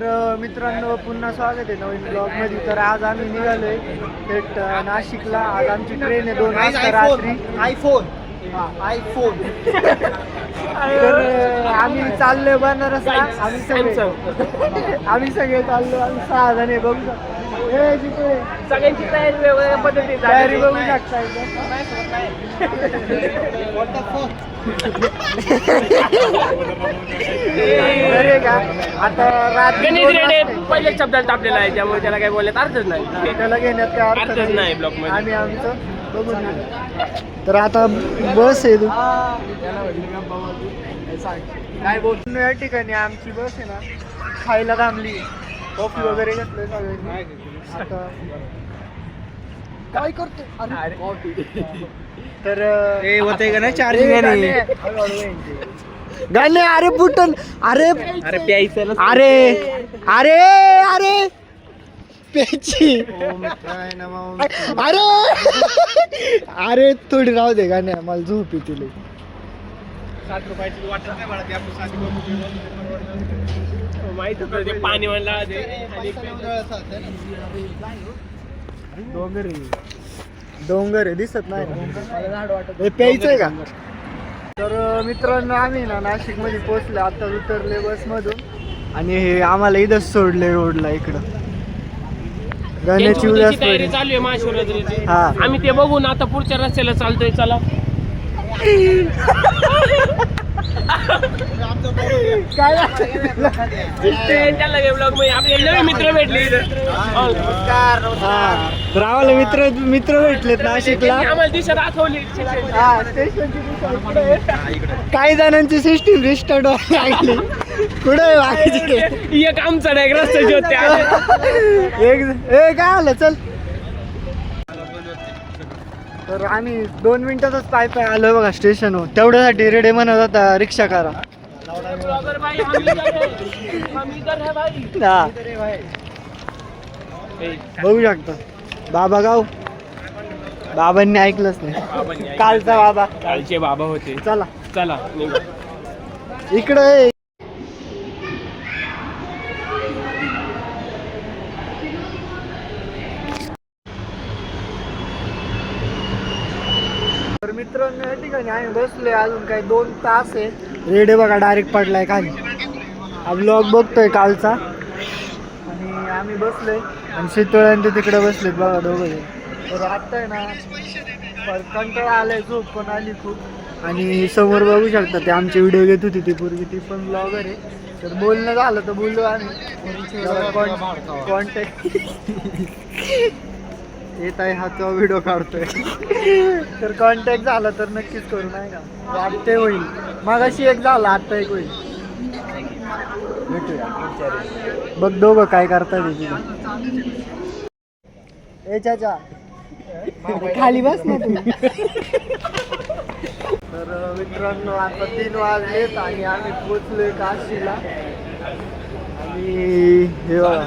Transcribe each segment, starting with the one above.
तर मित्रांनो पुन्हा स्वागत आहे नवीन ब्लॉगमध्ये. तर आज आम्ही निघालोय थेट नाशिकला. आज आमची ट्रेन आहे 2 वाजता रात्री. आयफोन तर आम्ही चाललोय बनारसला. आम्ही सगळे चाललो. आम्ही 6 जण आहे. बघू सगळ्यांची तयारी वेगवेगळ्या पद्धतीने तयारी बघू शकता. अरे का आता रात्री पहिल्या शब्दात टाकलेला आहे, त्यामुळे त्याला काही बोलण्यात अर्थच नाही. त्याला घेण्यात काय अर्थच नाही ब्लॉक मध्ये. आम्ही आमचं बघून घेऊ. तर आता बस आहे काय बोल या ठिकाणी आमची बस आहे ना खायला थांबली. कॉफी वगैरे घेतलंय सगळ्यांनी. आता काय करतो तर होते का नाही चार्जिंग गाणे. अरे बुटन अरे अरे प्यायचं अरे अरे अरे प्यायची अरे अरे थोडी राहू दे गाणे. मला झोप येते. 7 रुपयाची वाटत नाही मला ते आपण 7 माहित होतं ते पाणी म्हणला डोंगर आहे दिसत नाही. प्यायचंय का? तर मित्रांनो आम्ही ना नाशिक मध्ये पोहोचलो. आता उतरले बस मधून आणि हे आम्हाला इथंच सोडले रोडला. इकडं गाण्याची तयारी चालू आहे महाशिवरात्रीची. हा आम्ही ते बघून आता पुढच्या रस्त्याला चालतोय. चला काय ब्लॉग मध्ये आपले नवे मित्र भेटले. तर आम्हाला मित्र भेटलेत नाशिकला. आम्हाला दिशा दाखवली. काही जणांची सिस्टीम रिस्टार्ट लागली. कुठे एक आमचा डायरेक्ट रस्त्याची होते. काय आलं चल. तर आम्ही 2 मिनिटातच पाय आलो बघा स्टेशनवर. तेवढ्यासाठी रेडे म्हणत होता रिक्षा करा. बघू शकता बाबा बाबांनी ऐकलंच नाही. कालचे बाबा होते. चला चला इकडे. तर मित्रांनो या ठिकाणी आम्ही बसलोय. अजून काही 2 तास आहे. रेडे बघा डायरेक्ट पडलाय खाली. हा ब्लॉग बघतोय कालचा. आणि आम्ही बसलोय आणि शीतळ्यांचे तिकडे बसलेत बघा दोघं. तर आत्ता आहे ना कंटाळा आलाय. झोप पण आली खूप. आणि समोर बघू शकता ते आमचे व्हिडिओ घेत होती ती पूर्वी. ती पण ब्लॉगर आहे. तर बोलणं झालं तर बोललो आम्ही. कॉन्टॅक्ट येत आहे. हा तो व्हिडिओ काढतोय. तर कॉन्टॅक्ट झाला तर नक्कीच करू नाही का. वाटते होईल. मागाशी एक झाला आता एक होईल. भेटूया बघ दोघं काय करताय तिला. चाचा खाली बस ना तू. तर मित्रांनो आता 3 वाजलेत आणि आम्ही पोचलोय काशीला. आणि हे बघा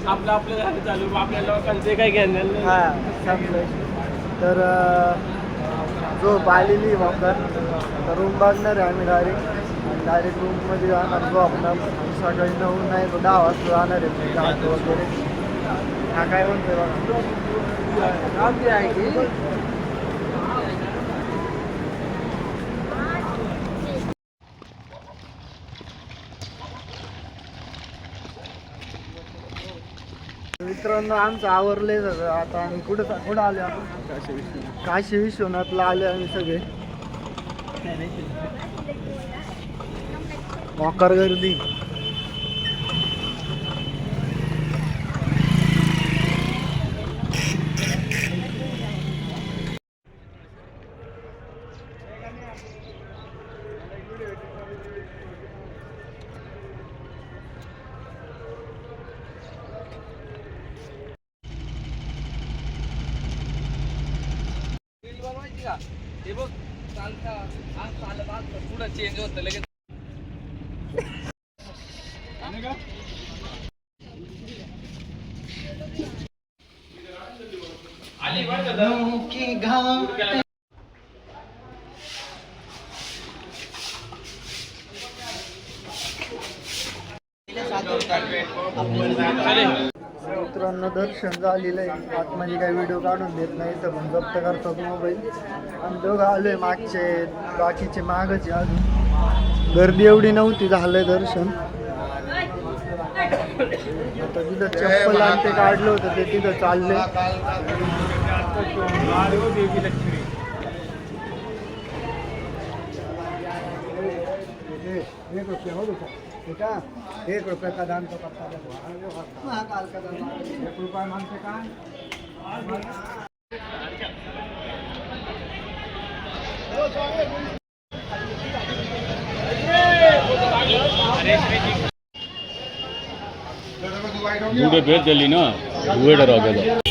आपलं चालू आपल्या लोकांचे काय घेणार. हा संपलंय. तर झोप आलेली वापर. रूम बघणार आहे आम्ही डायरेक्ट रूममध्ये जाणार. झोपणार. सकाळी 9 नाही तर 10 वाजता जाणार आहे वगैरे. हा काय म्हणतोय बघा. आहे की मित्रांनो आमचं आवरलंय सगळं. आता आम्ही कुठं आलो आपण काशी विश्वनाथला आलो आम्ही सगळे. मोकार गर्दी. हे बघ चालता पुढं चेंज होतं लगेच. मित्रांनो दर्शन झालेलं आहे. आतमध्ये काही व्हिडिओ काढून देत नाही तर पण जप्त करतात मोबाईल. आम्ही दोघं आलोय मागचे, बाकीचे मागचे अजून. गर्दी एवढी नव्हती, झालंय दर्शन. आता तिथं चप्पल आणि ते काढलं होतं ते तिथं चाललंय. एक रुपये का दाम तो करता है महाकाल का दाम 1 रुपया मानते का भेट दिली ना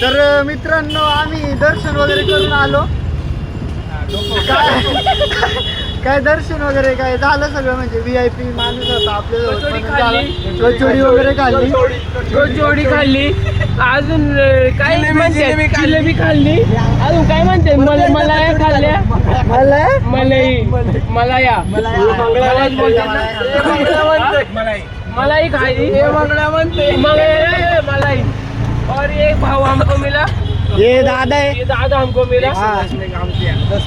तर मित्रांनो आम्ही दर्शन वगैरे करून आलो. काय दर्शन वगैरे काय झालं सगळं, म्हणजे VIP माणूस होता आपल्याला. कचोरी वगैरे खाल्ली, कचोरी खाल्ली, अजून काय म्हणते जिलेबी खाल्ली, अजून काय म्हणते मलाई खाल्ल्या, मलाई मलाई खाई मलाई. और एक भाव हमको मिला, ये दादा है, ये दादा हमको मिला.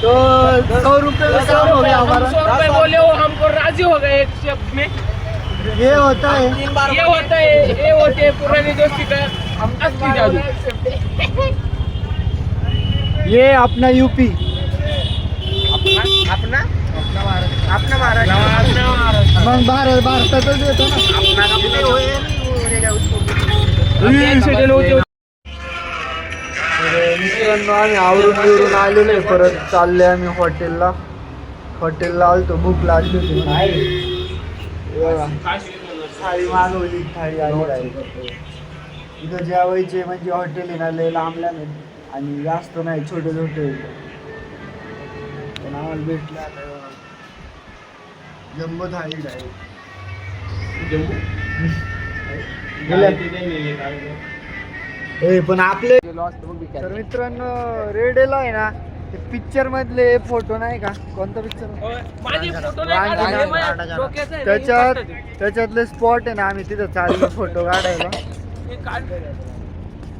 तो 100 रुपये में काम हो गया हमारा. 100 रुपये बोले वो हमको राजी हो गए एक शब्द में. ये होता है, ये होता है, ये होते है पुरानी दोस्ती का असली जादू. ये अपना यूपी, अपना मग भारतातच येतो ना. मित्रांनो आम्ही आवरून आलेलो आहे. परत चालले आम्ही हॉटेलला आलतो. भूक लागली होती. थाळी मागवली, थाळी आली. इथं जेवायचे म्हणजे हॉटेल आहे ना, लय लांबल्या नाही आणि जास्त नाही, छोटे छोटे. पण आम्हाला भेटलं आता जम्बो थाळी डायरेक्ट. पण आपले तर मित्रांनो रेडेला आहे ना, ते पिक्चर मधले फोटो नाही का, कोणता पिक्चर त्याच्यातले स्पॉट आहे ना, आम्ही तिथं चाललो फोटो काढायला.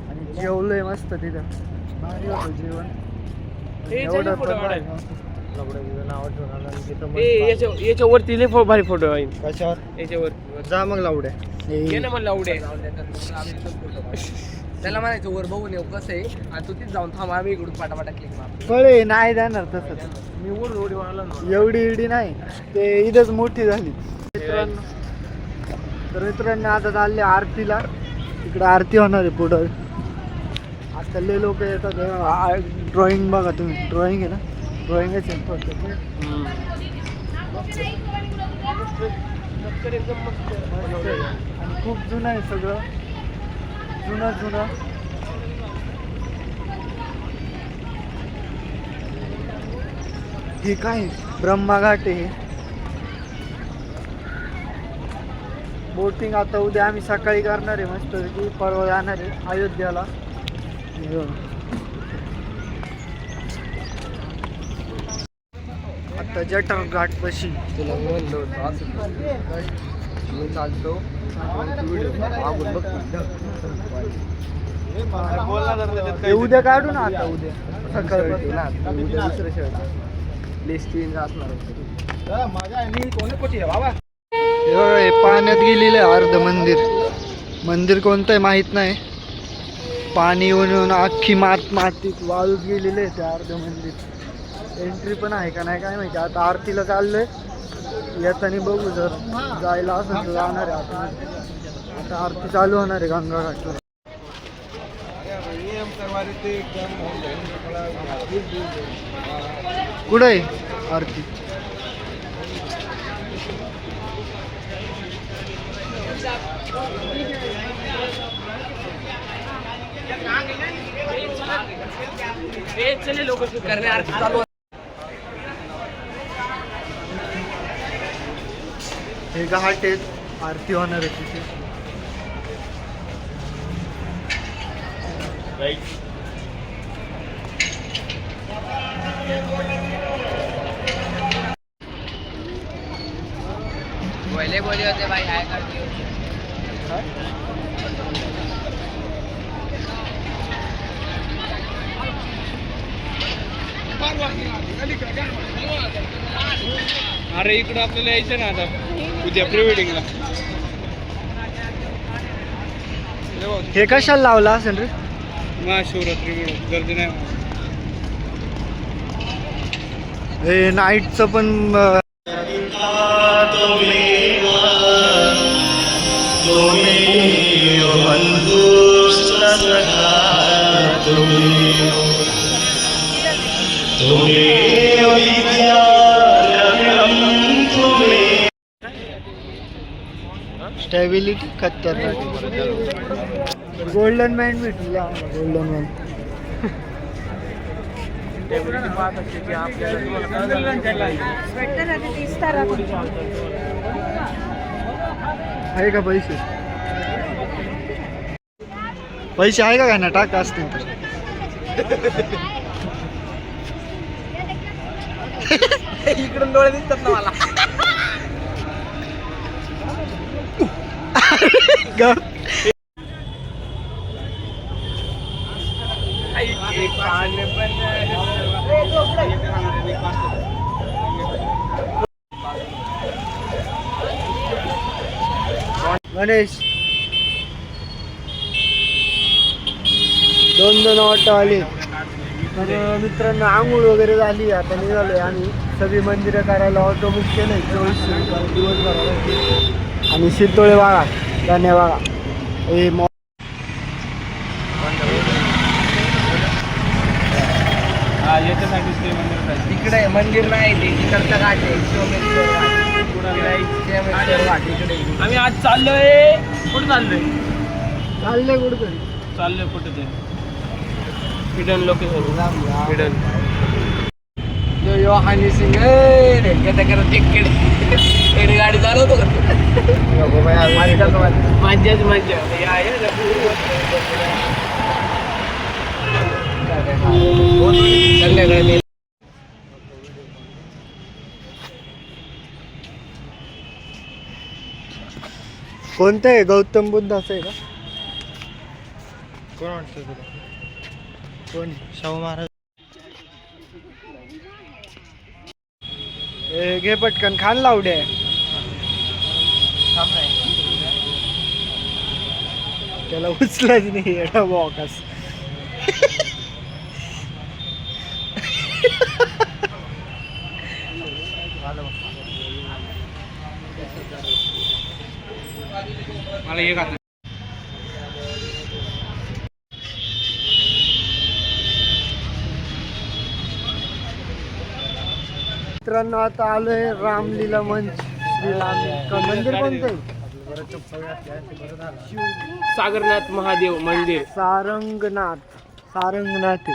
आणि जेवलोय मस्त तिथं, भारी होतं जेवण. एवढं याच्यावरती लय भारी फोटो आहे. कशावर? याच्यावर जा मग लावड्या. ये ना मला लावडे. त्याला म्हणायचं वर बघून येऊ कसं आहे, आणि तू तिथे जाऊन थांब, आम्ही इकडून पाटापाटा क्लिक मारतो. कळे नाही जाणार तसं. मी वर रोडी मारला ना, एवढी इडी नाही, ते इथंच मोठी झाली. मित्रांनो आता चालले आरतीला. तिकडे आरती होणार आहे पुढं. आता लय लोक येतात. ड्रॉइंग बघा तुम्ही, ड्रॉइंग आहे ना, ड्रॉइंगच आहे फक्त. एकदम मस्त आणि खूप जुनं आहे सगळं, जुनं. हे काय ब्रह्माघाट आहे. बोटिंग आता उद्या आम्ही सकाळी करणार आहे मस्त. परवा जाणार आहे अयोध्याला. आता जटर घाट पशी तुला म्हणलं होतं असं चालतो. ते उद्या काढू ना, आता उद्या सकाळी उद्या दुसरं शर्ट लिस्ट असणार. हे पाण्यात गेलेलं आहे अर्ध मंदिर कोणतं आहे माहित नाही. पाणी येऊन अख्खी मातीत वाळूत गेलेलं आहे ते अर्ध मंदिर. एंट्री पण आहे का नाही काय माहिती. आता आरतीला चाललंय, येताना बघू. जर जायला असं तर जाणार आहे आता आरती चालू होणार आहे गंगा घाटला. कुठं आहे आरती? चले लोक करणे आरती चालू. हे घाट आहेत, आरती होणार आहे तिथे. बोले होते भाई, हाय करते अरे इकडं आपल्याला यायचं ना आता उद्या प्री वेडिंगला. हे कशाला लावला असेल रे? महाशिवरात्री मिळून गर्दी नाही. हे नाईटचं पण स्टॅबिलिटी खतरनाक. गोल्डन मॅन भेटला. गोल्डन मॅन आहे का पैसे? पैसे आहे का ना टाक असतील तर. इकडून डोळे दिसतात ना मला. गणेश 2 ऑटो आले. तर मित्रांनो आंघोळ वगैरे झाली. आता निघालोय आम्ही. सगळी मंदिरं करायला ऑटो बुक केलंय 2400 दिवसभराला. आणि शितोळे बागा, गाण्या बागा, हे तिकडे मंदिर नाही ते तिकडचा घाट आहे. आम्ही आज चाललोय. कुठं चाललोय? चाललंय कुठं? चाललोय कुठं ते हिडन लोकेशन. हिडन हनी सिंग तिकडे गाडी चालवतो का? मज्जाच मज्जा. संध्याकाळी कोणतं आहे? गौतम बुद्धाचं आहे का? कोण वाटतं तुला? कोण? शाहू महाराज. घे पटकन खान लावडे. त्याला उचलच नाही एवढा बॉकस. मला एक आता मित्रांनो आता आलोय रामलीला मंच. श्रीराम मंदिर कोणतं आहे? सागरनाथ महादेव मंदिर. सारंगनाथ. सारंगनाथ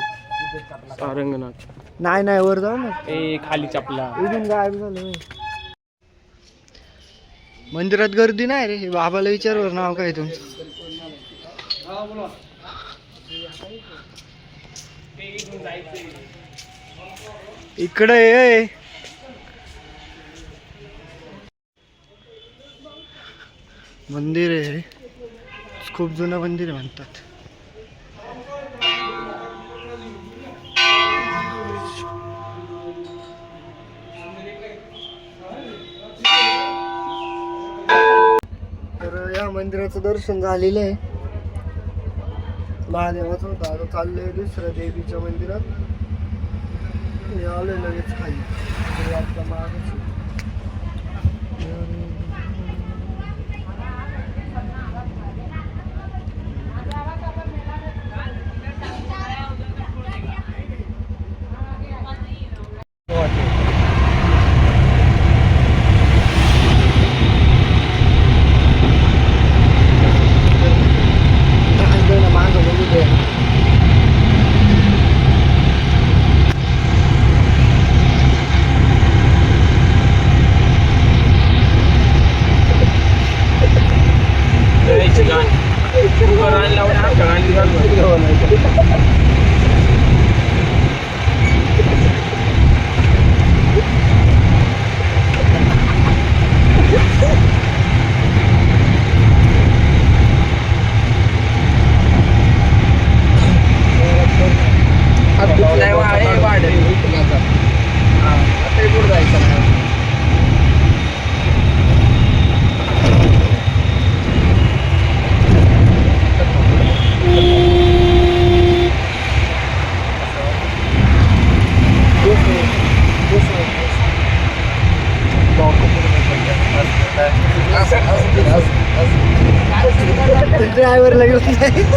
सारंगनाथ नाही वर जाऊ ना. ए खाली चपला. इथून गायब झालं. मंदिरात गर्दी नाही रे. बाबाला विचारवर नाव काय तुमचं? इकडे ये. मंदिर आहे. खूप जुनं मंदिर आहे म्हणतात. तर या मंदिराचं दर्शन झालेलं आहे. महादेवाचं होतं. आता चाललंय दुसऱ्या देवीच्या मंदिरात. आलोय लगेच खाली. ड्रायव्हरला घेऊन जाईल.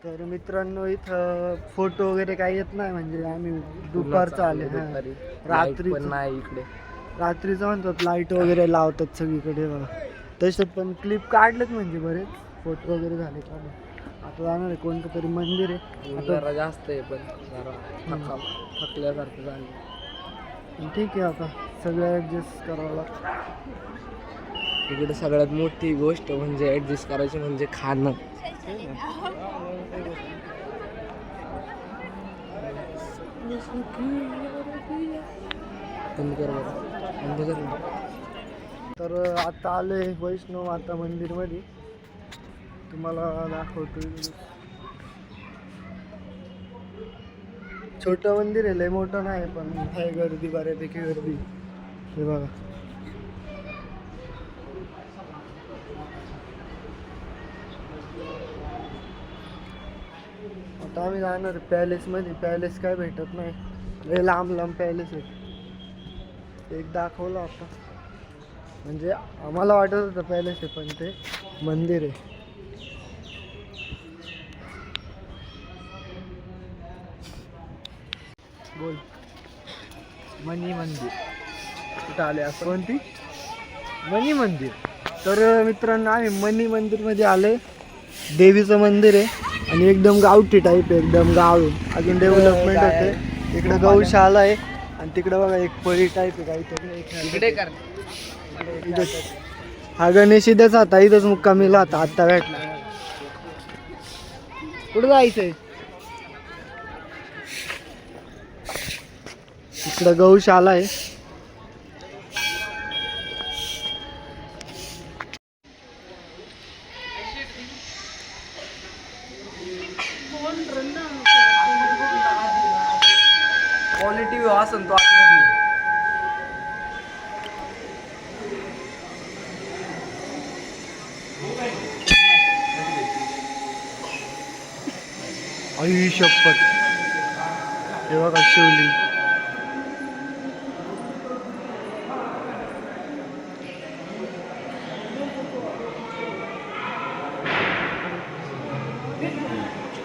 तर मित्रांनो इथं फोटो वगैरे काही येत नाही, म्हणजे आम्ही दुपारचं आले. रात्री पण नाही इकडे. रात्रीचं म्हणतात लाईट वगैरे लावतात सगळीकडे बघा. तसे पण क्लिप काढलेत, म्हणजे बरेच फोटो वगैरे झाले काढून. आता जाणार आहे कोणतं तरी मंदिर आहे. जरा जास्त आहे पण जरा थकल्यासारखं झालं. पण ठीक आहे, आता सगळं ॲडजस्ट करावं लागतं. इकडे सगळ्यात मोठी गोष्ट म्हणजे ऍडजस्ट करायची म्हणजे खाणं. बंद कर बरं. बंद कर ना. तर आता आलोय वैष्णव माता मंदिरमध्ये, तुम्हाला दाखवतो. छोटं मंदिर आहे, लय मोठं नाही, पण आहे गर्दी, बऱ्यापैकी गर्दी. हे बघा. आता आम्ही जाणार पॅलेसमध्ये. पॅलेस काय भेटत नाही, लय लांब लांब पॅलेस आहे. एक दाखवलं आता, म्हणजे आम्हाला वाटत होतं पॅलेस आहे पण ते मंदिर आहे. बोल. मनी मंदिर कुठं आले असं? कोणती मनी मंदिर? तर मित्रांनो आम्ही मनी मंदिरमध्ये आले. देवीचं मंदिर आहे आणि एकदम गावठी टाईप आहे, एकदम गाव आहे. अजून डेव्हलपमेंट होते. इकडं गौशाला आहे आणि तिकडं बघा एक परी टाईप आहे काहीतरी. इकडे कर. हा गणेश इथंच आता, इथंच मुक्कामीला होता, आत्ता भेटला. कुठं जायचंय? इकडं गौशाला आहे. क्वालिटी असेल तो आतमध्ये. आई शपथ, हे बघा शिवलिंग.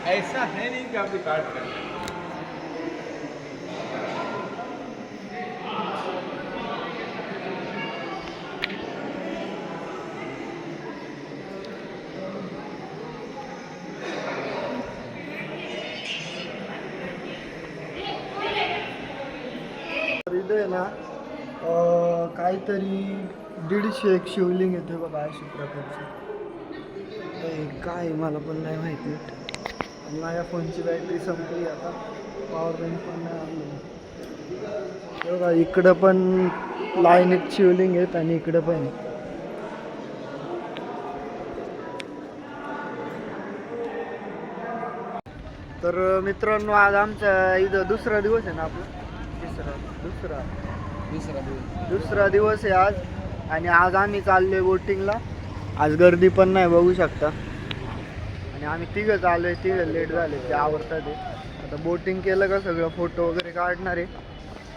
ऐसा है नहीं कि आप काट कर. इथं आहे ना काहीतरी 150 एक शिवलिंग येते बघा अशा प्रकारचे. काय मला पण नाही माहिती. माझ्या फोनची बॅटरी संपली आता, पॉवर बँक पण नाही आणलं. बघा इकडं पण लाईनीत शिवलिंग आहेत आणि इकडं पण. तर मित्रांनो आज आमचा इथं दुसरा दिवस आहे ना आपला, दुसरा दिवस आहे आज. आणि आज आम्ही चाललोय बोटिंगला. आज गर्दी पण नाही बघू शकता. आणि आम्ही तिघं चाललोय, तिघं लेट झाले ते आवडतात ते. आता बोटिंग केलं का सगळं फोटो वगैरे काढणार आहे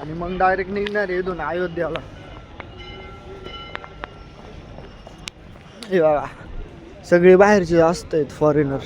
आणि मग डायरेक्ट निघणार आहे इथून अयोध्याला. हे बघा सगळे बाहेरचे जास्त आहेत, फॉरेनर.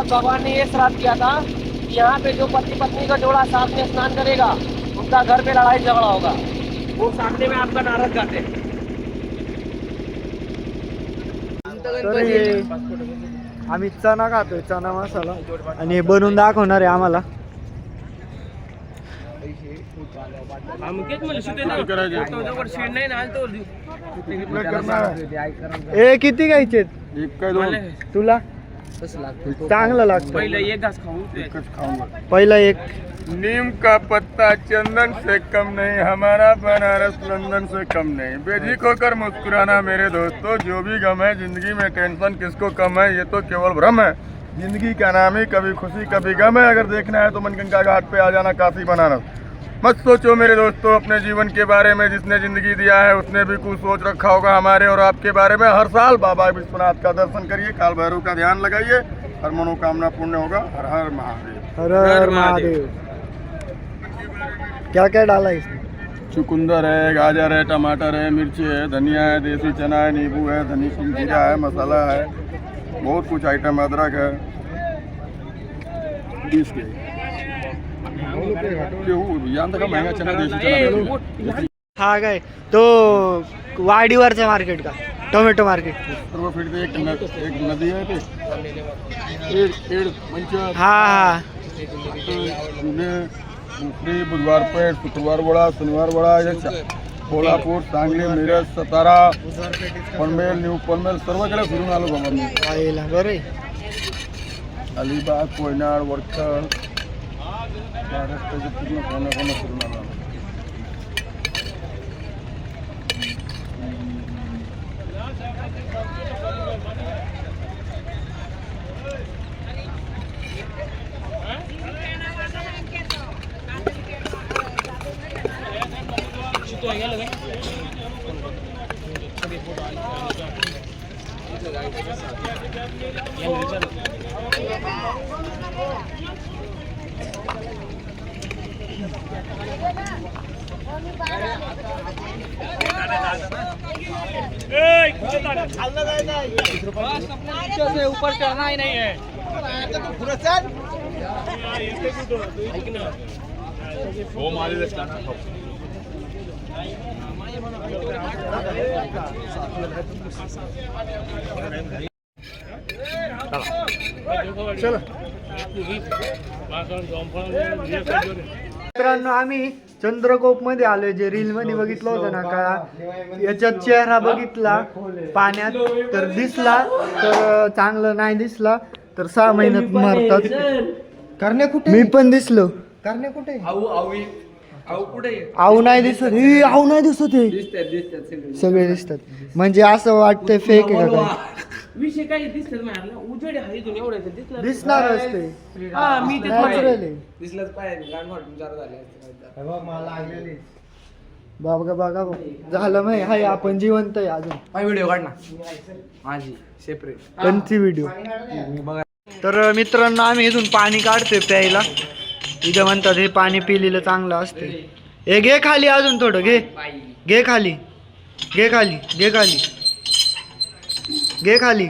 भगवान ने ये श्राप किया था कि यहाँ पे जो पति पत्नी का जोड़ा साथ में स्नान करेगा उनका घर पे लड़ाई झगड़ा होगा। वो सामने में आपका नारद गाते हैं। तर हे आम्ही चना खातोय, चना मसाला, आणि हे बनवून दाखवणार आहे आम्हाला. ए किती घ्यायचे तुला? चांगलं लागतं. पहिलं एक घास खाऊन पहिला एक. नीम का पत्ता चंदन से कम नहीं, हमारा बनारस लंदन से कम नहीं। बेझिक होकर मुस्कुराना मेरे दोस्तों, जो भी गम है जिंदगी में टेंशन किसको कम है, ये तो केवल भ्रम है। जिंदगी का नाम ही कभी खुशी कभी गम है। अगर देखना है तो मनगंगा घाट पे आ जाना काशी बनारस। मत सोचो मेरे दोस्तों अपने जीवन के बारे में, जिसने जिंदगी दिया है उसने भी कुछ सोच रखा होगा हमारे और आपके बारे में। हर साल बाबा विश्वनाथ का दर्शन करिए, काल भैरव का ध्यान लगाइए, हर मनोकामना पूर्ण होगा। हर हर महादेव। हर हर महादेव. क्या क्या डाला इसमें? चुकंदर है, गाजर है, टमाटर है, मिर्ची है, धनिया है, देसी चना है, नींबू है, धनी जीरा है, मसाला है, बहुत कुछ आइटम, अदरक है। 20 के महंगा चना देसी चना। हा काय तो वाडीवरचा मार्केट का? Tomato market. सर्व फिर एक नदी है मंचर. हा हा. दूसरी बुधवार पेठ, शुक्रवार बड़ा, शनिवार बड़ा, कोल्हापूर, सांगली, मिरज, सातारा, पनवेल, न्यू पनवेल सर्वकडे फिरून आलो बाबा मी. आईला बरं. अलिबाग, कोयनाड, वरखड, महाराष्ट्राच्या पूर्ण कोणा फिरून आलो. ऊपर चढ़ना ही नहीं है. चला मित्रांनो, आम्ही चंद्रकोप मध्ये आलोय. जे रील मध्ये बघितलं होतं ना का, याच्यात चेहरा बघितला पाण्यात तर दिसला, तर चांगलं नाही दिसला तर 6 महिन्यात मारतात. करण्या कुठे? मी पण दिसलो. करण्या कुठे? आऊ नाही दिसत. ही आऊ नाही दिसत. हे सगळे दिसतात. म्हणजे असं वाटतंय फेक आहे का काय? विषय काही दिसत नाही. उजेड आहे इथून एवढं दिसलं. दिसणार असते. हा मी ते नॅचरल आहे. दिसलंच पाहिजे. गाण वाटून चार झाले. बघा बघा झालं माहिती. हाय आपण जिवंत आहे अजून. व्हिडिओ काढ ना माझी सेपरेट. कोणती व्हिडिओ? तर मित्रांनो, आम्ही इथून पाणी काढतोय प्यायला. इथं म्हणतात हे पाणी पिलेलं चांगलं असते. हे घे खाली, अजून थोडं घे. घे खाली, घे खाली, घे खाली, घे खाली.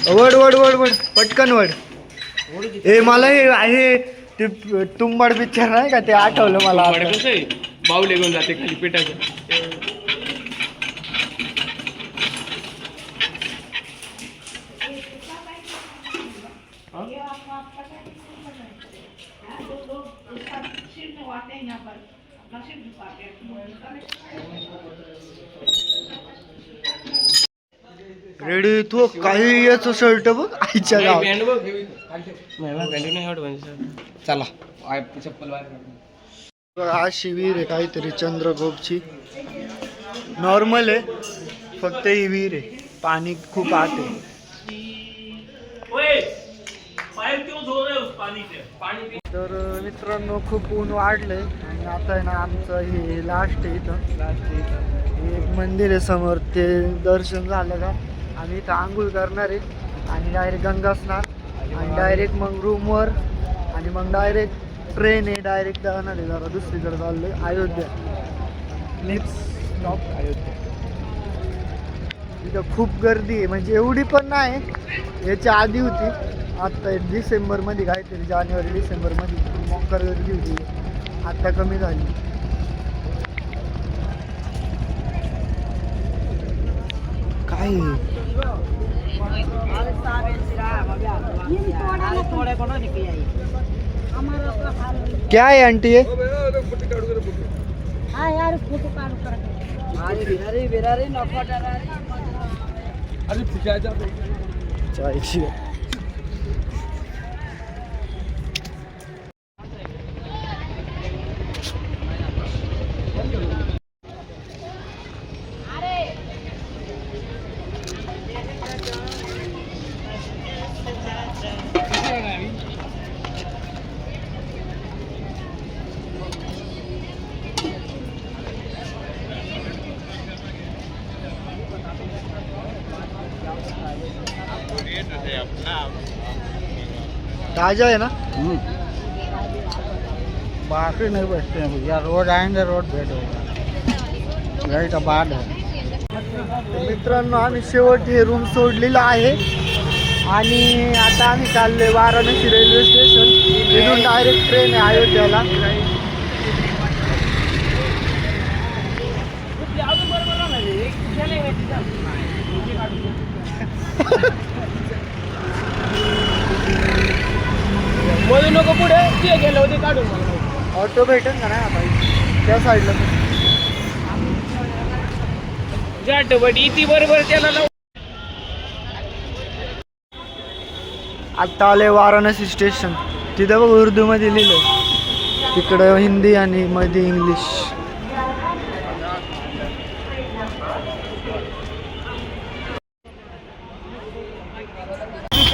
वड वड वड वड पटकन वड. हे मला हे ते तुंबाड पिक्चर नाही का, ते आठवलं मला. बाऊले घेऊन जाते खाली पिठाचं. रेडी तो काही याचं शर्ट बघ आईच्या गावात. चला हा शिवीर आहे काहीतरी चंद्रकोपची. नॉर्मल आहे, फक्त ही विहीर आहे. पाणी खूप आत आहे. तर मित्रांनो, खूप ऊन वाढलंय आणि आता आहे ना आमचं हे लास्ट आहे. इथं एक मंदिर आहे समोर. ते दर्शन झालं का आम्ही इथं आंघोळ करणार आहे आणि डायरेक्ट गंगा स्नान आणि डायरेक्ट मग रूमवर आणि मग डायरेक्ट ट्रेन आहे. डायरेक्ट जाणार आहे. जरा दुसरीकडे चाललोय, अयोध्या. Next stop Ayodhya. इथं खूप गर्दी आहे, म्हणजे एवढी पण नाही, याच्या आधी होती. आता डिसेंबरमध्ये काहीतरी जानेवारी डिसेंबरमध्ये मोकार गर्दी होती, आता कमी झाली. काय क्या है आंटी ये? चायची. ताजा है ना? बाकी नहीं बचते हैं भैया, रोज आएंगे रोज भेंट होगा, यही तो बात है. मित्रांनो आम्ही शेवट हे रूम सोडलेलं आहे आणि आता आम्ही चाललोय वाराणसी रेल्वे स्टेशन. इथून डायरेक्ट ट्रेन आहे अयोध्याला. बोलू नको पुढे, ते गेलं होते काढून. ऑटो भेटेल का नाही आता त्या साईडला? इथे बरोबर त्याला आत्ता आले वाराणसी स्टेशन. तिथं बघ उर्दूमध्ये लिहिलंय, तिकडं हिंदी आणि मध्ये इंग्लिश.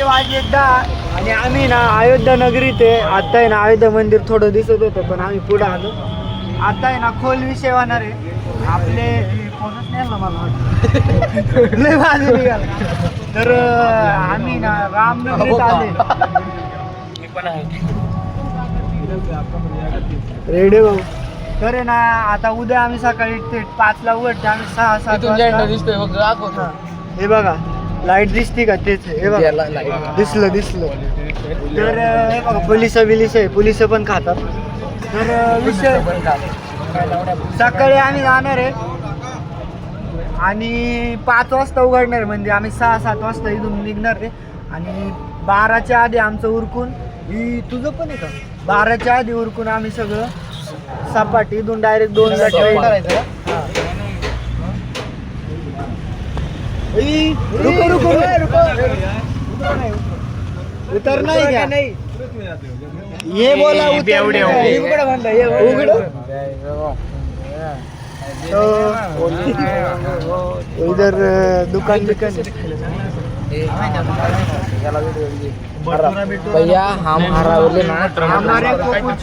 वाजले 10 आणि आम्ही ना अयोध्या नगरीत आहे. आता आहे ना अयोध्या मंदिर थोडं दिसत होतं, पण आम्ही पुढे आलो. आता आहे ना खोल विषय होणार आहे आपले. फोनच नाही आला मला वाटतं. लय वाजले निघाला. तर आम्ही ना रामनगरीत आले. रेडिओ भाऊ. तर आहे ना आता उद्या आम्ही सकाळी थेट 5 ला उघडते. आम्ही 6-7 वाजता. हे बघा लाईट दिसते का? तेच हे बघा, दिसलं. तर हे बघा पोलिस आहे, पोलिस पण खातात. तर विषय सकाळी आम्ही जाणार आहे आणि 5 वाजता उघडणार आहे. म्हणजे आम्ही 6-7 वाजता इथून निघणार आहे आणि 12च्या आधी आमचं उरकून. ही तुझं पण आहे का? 12च्या आधी उरकून आम्ही सगळं सपाटी इथून डायरेक्ट 2ला ट्रेन करायचं. रुको उतरना है क्या? ये बोला तो इधर दुकान भैया हमारा बोले ना हमारे को कुछ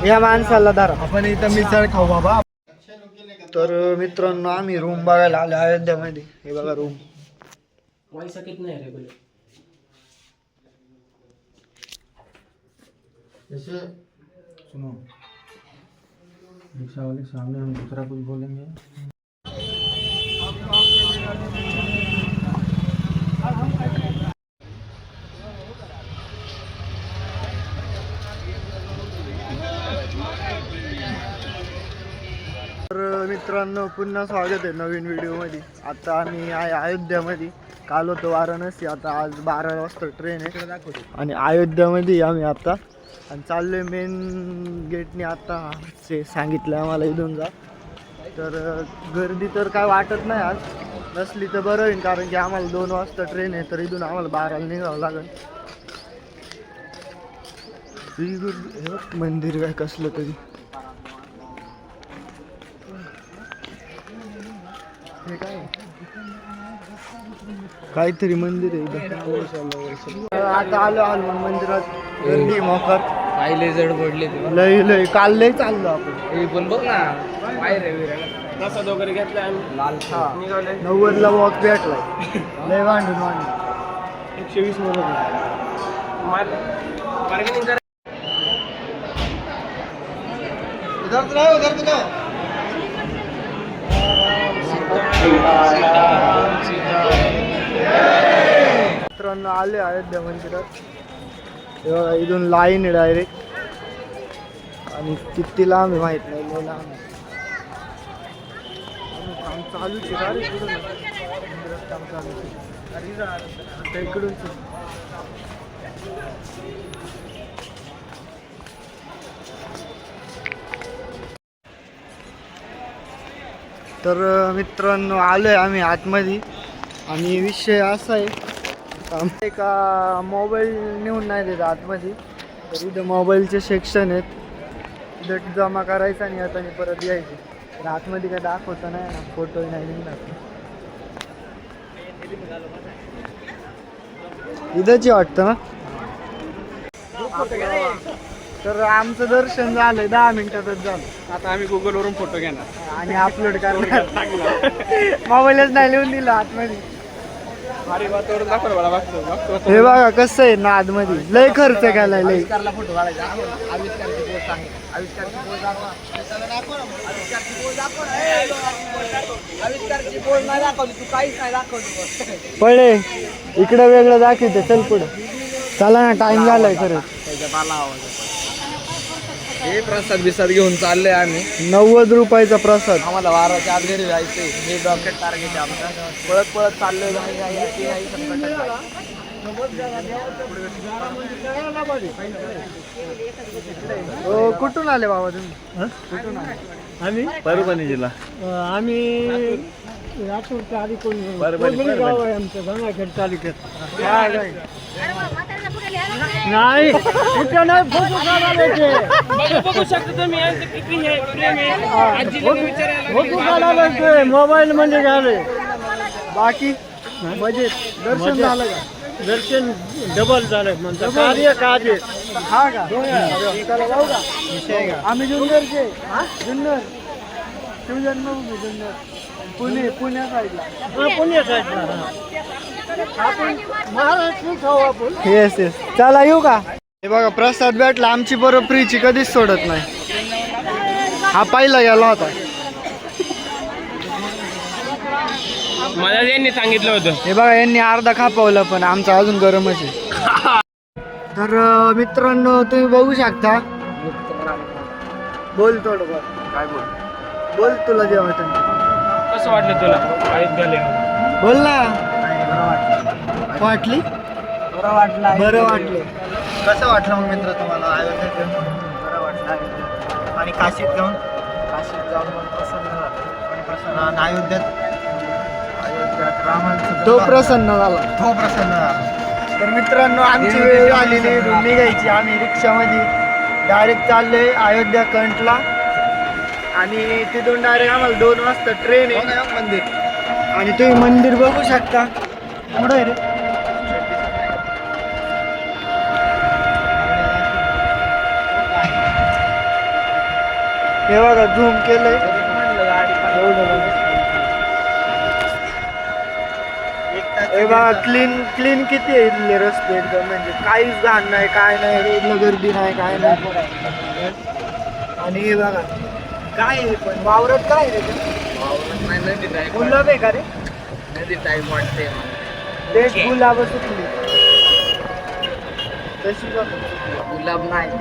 या माणसाला दारा आपण इथं मिसळ खाऊ बाबा. तर मित्रांनो आम्ही रूम बघायला आलो अयोध्यामध्ये. हे बघा रूम. पैसा कितना है रे बोले? जैसे सुनो, रिक्शा वाले सामने हम दूसरा कुछ बोलेंगे. तर मित्रांनो पुन्हा स्वागत आहे नवीन व्हिडिओमध्ये. आता आम्ही आहे अयोध्यामध्ये. काल होतं वाराणसी, आता आज 12 वाजता ट्रेन आहे आणि अयोध्यामध्ये आम्ही आता आणि चाललोय मेन गेटने. आता सांगितलं आम्हाला इथून जा. तर गर्दी तर काय वाटत नाही आज, नसली तर बरं होईल, कारण की आम्हाला 2 वाजता ट्रेन आहे. तर इथून आम्हाला 12ला निघावं लागेल. मंदिर काय कसलं तरी. काहीतरी मंदिर आहे. आता आलो मंदिरात. गर्दी मोकार. पाहिले जड पडले ते. लय काल लय चाललो आपण. पण बघ ना प्रसाद वगैरे घेतलाय आम्ही. लाल निघाले 90ला वॉक भेटलाय. लय वांडून 120 मध्ये मार्केटिंग उधर तो जाओ. मित्रांनो आले अयोध्या मंदिरात. हे बघा इथून लाईन आहे डायरेक्ट. आणि किती लांब आहे माहित नाही, लय लांब आहे. काम चालूच आहे का रे इकडून? मंदिरात काम चालू आहे. आता इकडून तर मित्रांनो आलोय आम्ही आतमध्ये. आणि विषय असा आहे का मोबाईल नेऊन नाही देत आतमध्ये. तर इथं मोबाईलचे सेक्शन आहेत, इथं जमा करायचा आणि आता परत यायचे. तर आतमध्ये काय दाखवतं नाही ना, फोटो नाही निघणार. इथंची वाटतं ना. तर आमचं दर्शन झालंय 10 मिनिटातच झालं. आता आम्ही गुगलवरून फोटो घेणार आणि अपलोड करणार. मोबाईलच नाही लिहून दिला आतमध्ये. भारी वातावरण दाखव मला. बघतो हे बघा कसं आहे ना आतमध्ये. लय खर्च केलाय लय. फोटो काढायचा. आविष्कारची पोस्ट सांग. आविष्कारची पोस्ट दाखवा. आविष्कारची पोस्ट नाही दाखवली तू, काहीच नाही दाखवली. पळे इकडं वेगळं दाखवते. चल पुढं चला ना, टाइम झालाय खरंच. हे प्रसाद बिसाद घेऊन चालले आम्ही. 90 रुपयाचा प्रसाद. आम्हाला 12च्या आत घरी जायचंय. हे डॉक्टर टार्गेट आहे आमचं. पळत पळत चाललोय. हो कुठून आले बाबा तुम्ही? कुठून आले? आम्ही परभणी जिल्हा. आम्ही लातूरच्या आधी कोण गाव आहे आमचं गंगाखेड तालुक्यात. काय काय? नाही कुठं नाही, फोटो काढायला येते. बघू शकता तुम्ही किती हे प्रेम आहे. आजीला विचारायला फोटो काढायला येते. मोबाईल म्हणजे झाले. बाकी बजेट दर्शन झालं का? दर्शन डबल झालं म्हणतात. कार्य काजे हा का? चला जाऊ का? आम्ही जुन्नरचे. जुन्नर शिवजन्मभूमी जुन्नर. पुण्या साईडला. पुण्या साईडला आपण महाराष्ट्र खाऊ आपण. Yes yes. चला येऊ का? हे बघा प्रसाद भेटला. आमची बरं फ्रीची कधीच सोडत नाही. हा पहिला गेला होता. मला यांनी सांगितलं होतं. हे बघा यांनी अर्धा खापावलं, पण आमचं अजून गरमच आहे. तर मित्रांनो तुम्ही बघू शकता. बोल थोडं बोल. काय बोल? बोल तुला जे वाटत. कसं वाटलं तुला अयोध्याला? बोल ना. वाटली? बरं वाटलं. बरं वाटलं. कसं वाटलं मग मित्र तुम्हाला अयोध्येत येऊन? बरं वाटलं. आणि काशीत जाऊन मग प्रसन्न झालं. आणि अयोध्येत रामांचं तो प्रसन्न झाला. तो प्रसन्न झाला. तर मित्रांनो आमची वेळ आलेली इथून निघायची. आम्ही रिक्षामध्ये डायरेक्ट चाललोय अयोध्या कंटला. आणि तिथून डायरेक्ट आम्हाला 2 वाजता ट्रेन आहे. मंदिर आणि तुम्ही मंदिर बघू शकता. पुढे आहे रे. हे बघा झूम केलंय. हे बघा क्लीन किती आहे इथले रस्ते एकदम. म्हणजे काहीच घाण नाही, काय नाही. रोडला गर्दी नाही, काय नाही. आणि हे बघा काय आहे पण वावरत काय रे? गुलाब आहे का रे? नदी टाईम वाटते. तेच गुलाब सुटली तशी बघ. गुलाब नाही ते.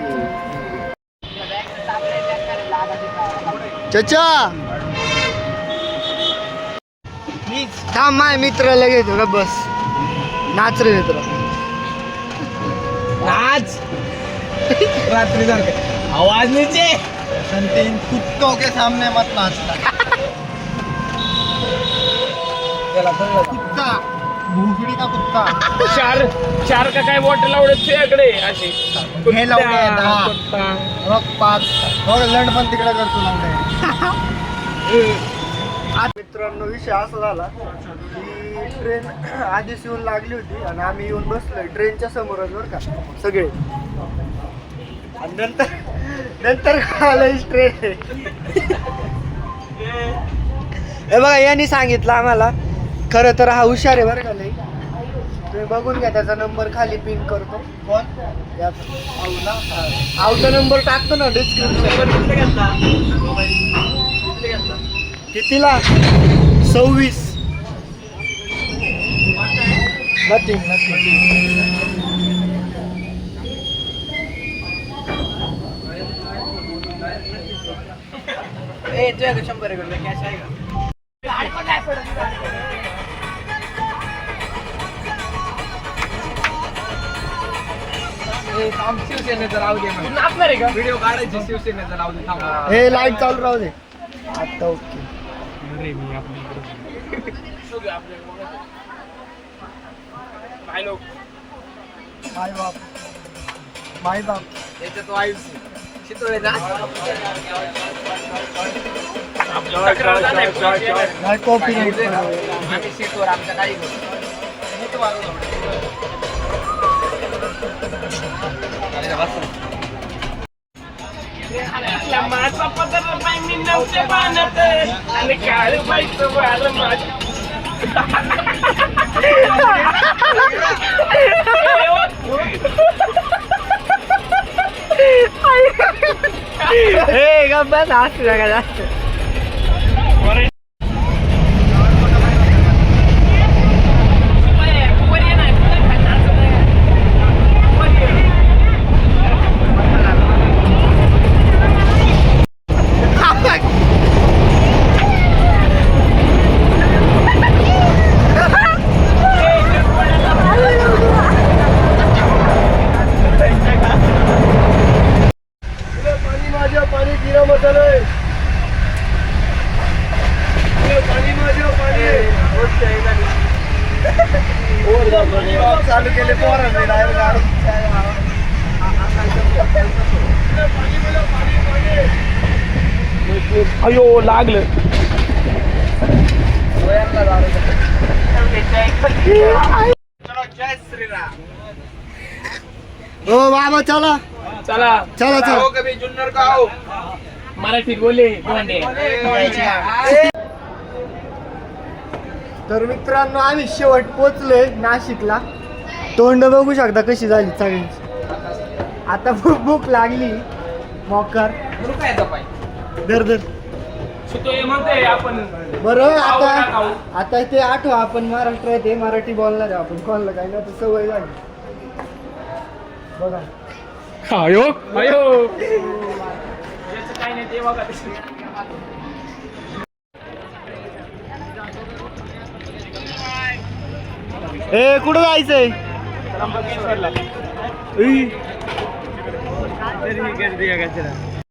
चचा थांब, माय मित्र लगेच थोडा बस. नाच रे मित्र, नाच. रात्री आवाज नीचे. इन कुत्तों के सामने मत नाचना. कुत्ता भोसडी का कुत्ता. चार का काय बॉटल आवडत तुझ्याकडे अशी? हे लावले 5 लंड पण तिकडे करतो लावले. मित्रांनो विषय असा झाला की ट्रेन आधीच येऊन लागली होती आणि आम्ही येऊन बसलोय ट्रेनच्या समोरच बरं का सगळे. आणि नंतर आलं ट्रेन. हे बघा यांनी सांगितलं आम्हाला. खरं तर हा हुशार आहे बरं का लई. तुम्ही बघून घ्या, त्याचा नंबर खाली पिन करतो. कोण? आवचा नंबर टाकतो ना डिस्क्रिप्शन. कितीला? 26. नथिंग. ए तुझ्याकडे 100 रुपये कॅश आहे का? शिवसेनेचं राहू दे. तू नाचणार आहे का? व्हिडिओ काढायची शिवसेनेचं राहू दे. थांब. हे लाईट चालू राहू दे. आता ओके. काय लोक माय बाप याच्यात तो आयुष शितोळे ना नाही कॉपी नाही. आम्ही सीटवर आमच्या काही माझा पदर मी नव्हते बांधत आणि काळ बाईचं वार माझं हे गप्पा असं नका जास्त. पाणी गिरा मसाला चालू केले अयो लागलं ओ बाबा चला चला चला चला. कभी जुन्नर का आओ मराठीत बोले कोंडे. तर मित्रांनो आम्ही शेवट पोचलोय नाशिकला. तोंड बघू शकता कशी झाली सगळ्यांची. आता भूक लागली मोकर दर सुतोय म्हणते आपण बरोबर. आता ते आठवा आपण महाराष्ट्रात आहे, मराठी बोलणार आहे आपण. कोणाला काय ना तर सवय झाली बघा. अयो अयो काय नाही ते बघा. ए कुठं जायचंय? त्र्यंबकेश्वरला. ई. गर्दी आहे